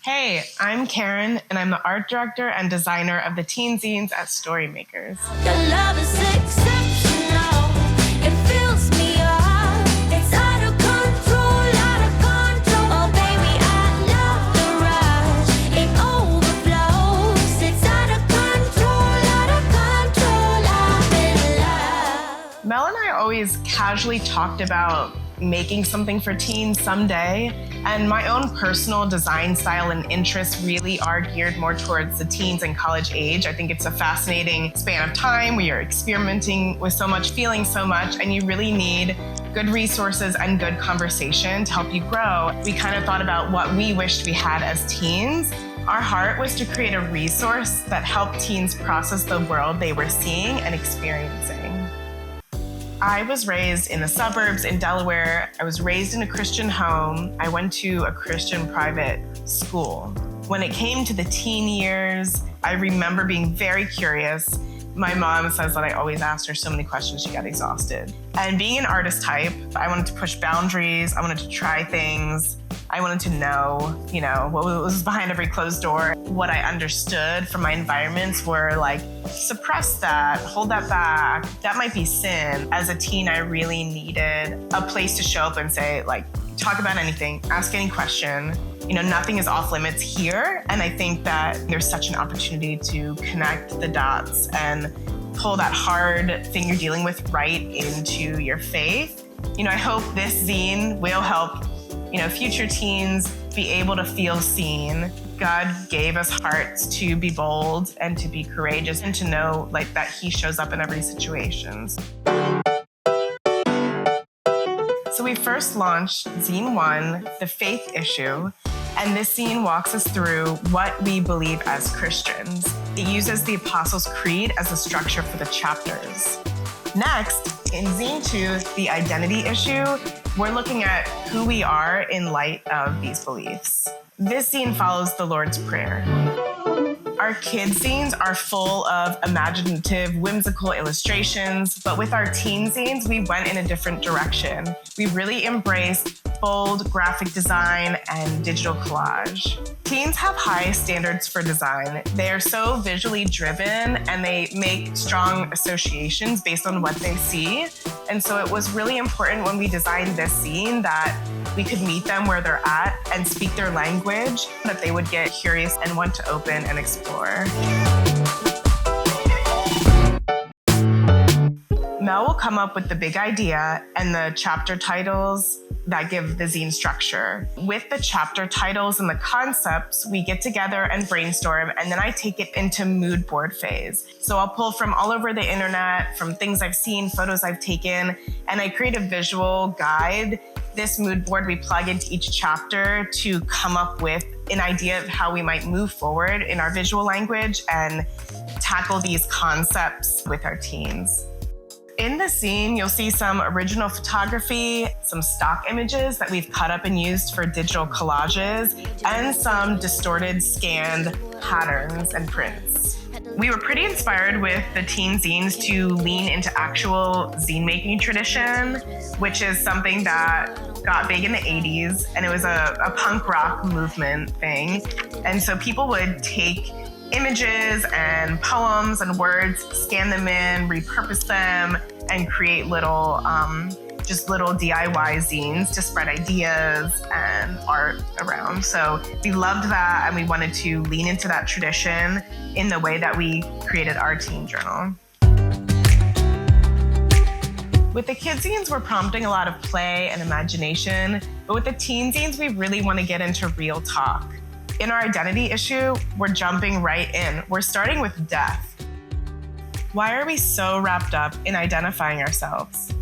Hey, I'm Karen, and I'm the art director and designer of the teen zines at StoryMakers. Your love is exceptional. It fills me up. It's out of control, out of control. Oh, baby, I love the rush. It overflows. It's out of control, I'm in love. Mel and I always casually talked about making something for teens someday, and my own personal design style and interests really are geared more towards the teens and college age. I think it's a fascinating span of time where you're experimenting with so much, feeling so much, and you really need good resources and good conversation to help you grow. We kind of thought about what we wished we had as teens. Our heart was to create a resource that helped teens process the world they were seeing and experiencing. I was raised in the suburbs in Delaware. I was raised in a Christian home. I went to a Christian private school. When it came to the teen years, I remember being very curious. My mom says that I always asked her so many questions she got exhausted. And being an artist type, I wanted to push boundaries. I wanted to try things. I wanted to know, what was behind every closed door. What I understood from my environments were like, suppress that, hold that back. That might be sin. As a teen, I really needed a place to show up and say, like, talk about anything, ask any question. Nothing is off limits here. And I think that there's such an opportunity to connect the dots and pull that hard thing you're dealing with right into your faith. I hope this zine will help future teens be able to feel seen. God gave us hearts to be bold and to be courageous and to know that He shows up in every situation. So we first launched Zine 1, The Faith Issue, and this zine walks us through what we believe as Christians. It uses the Apostles' Creed as a structure for the chapters. Next, in Zine 2, The Identity Issue, we're looking at who we are in light of these beliefs. This zine follows the Lord's Prayer. Our kids' zines are full of imaginative, whimsical illustrations, but with our teen zines, we went in a different direction. We really embraced bold graphic design and digital collage. Teens have high standards for design. They are so visually driven and they make strong associations based on what they see. And so it was really important when we designed this zine that we could meet them where they're at and speak their language, that they would get curious and want to open and explore. Mel will come up with the big idea and the chapter titles that give the zine structure. With the chapter titles and the concepts, we get together and brainstorm, and then I take it into mood board phase. So I'll pull from all over the internet, from things I've seen, photos I've taken, and I create a visual guide. This mood board we plug into each chapter to come up with an idea of how we might move forward in our visual language and tackle these concepts with our teens. In the zine, you'll see some original photography, some stock images that we've cut up and used for digital collages, and some distorted scanned patterns and prints. We were pretty inspired with the teen zines to lean into actual zine making tradition, which is something that got big in the 80s, and it was a punk rock movement thing. And so people would take images and poems and words, scan them in, repurpose them, and create little DIY zines to spread ideas and art around. So we loved that, and we wanted to lean into that tradition in the way that we created our teen journal. With the kids zines, we're prompting a lot of play and imagination, but with the teen zines, we really want to get into real talk. In our identity issue, we're jumping right in. We're starting with death. Why are we so wrapped up in identifying ourselves?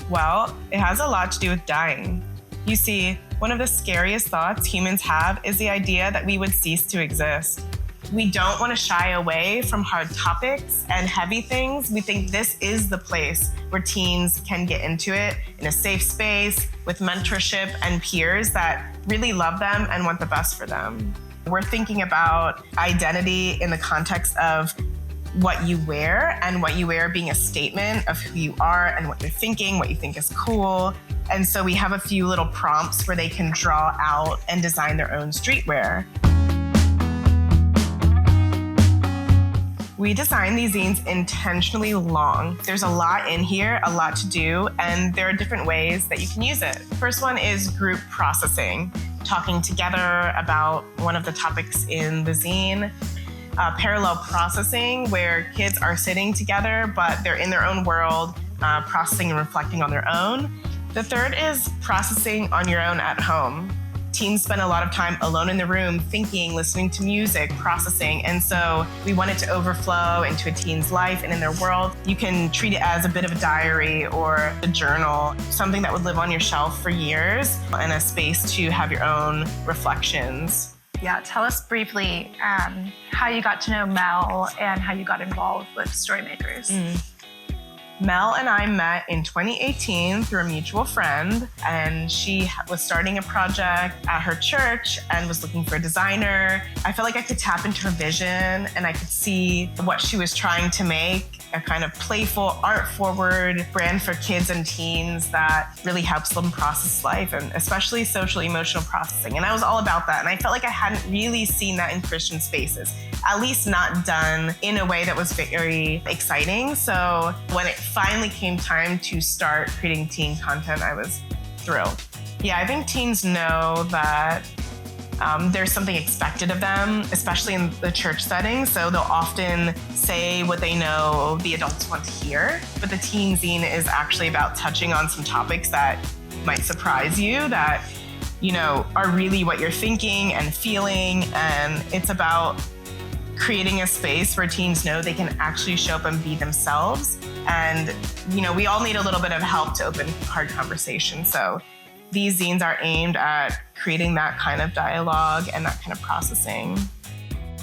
Well, it has a lot to do with dying. You see, one of the scariest thoughts humans have is the idea that we would cease to exist. We don't want to shy away from hard topics and heavy things. We think this is the place where teens can get into it in a safe space with mentorship and peers that really love them and want the best for them. We're thinking about identity in the context of what you wear, and what you wear being a statement of who you are and what you're thinking, what you think is cool. And so we have a few little prompts where they can draw out and design their own streetwear. We designed these zines intentionally long. There's a lot in here, a lot to do, and there are different ways that you can use it. First one is group processing, talking together about one of the topics in the zine. Parallel processing, where kids are sitting together, but they're in their own world, processing and reflecting on their own. The third is processing on your own at home. Teens spend a lot of time alone in the room, thinking, listening to music, processing. And so we want it to overflow into a teen's life and in their world. You can treat it as a bit of a diary or a journal, something that would live on your shelf for years, and a space to have your own reflections. Yeah, tell us briefly how you got to know Mel and how you got involved with StoryMakers. Mel and I met in 2018 through a mutual friend, and she was starting a project at her church and was looking for a designer. I felt like I could tap into her vision and I could see what she was trying to make, a kind of playful, art-forward brand for kids and teens that really helps them process life, and especially social emotional processing. And I was all about that. And I felt like I hadn't really seen that in Christian spaces, at least not done in a way that was very exciting. So when it finally came time to start creating teen content, I was thrilled. Yeah, I think teens know that there's something expected of them, especially in the church setting. So they'll often say what they know the adults want to hear. But the teen zine is actually about touching on some topics that might surprise you, that, you know, are really what you're thinking and feeling. And it's about creating a space where teens know they can actually show up and be themselves. And, you know, we all need a little bit of help to open hard conversations. So these zines are aimed at creating that kind of dialogue and that kind of processing.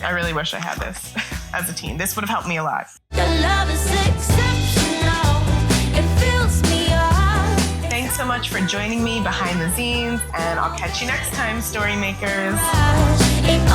I really wish I had this as a teen. This would have helped me a lot. Your love is exceptional. It fills me up. Thanks so much for joining me behind the zines, and I'll catch you next time, Story Makers. Ain't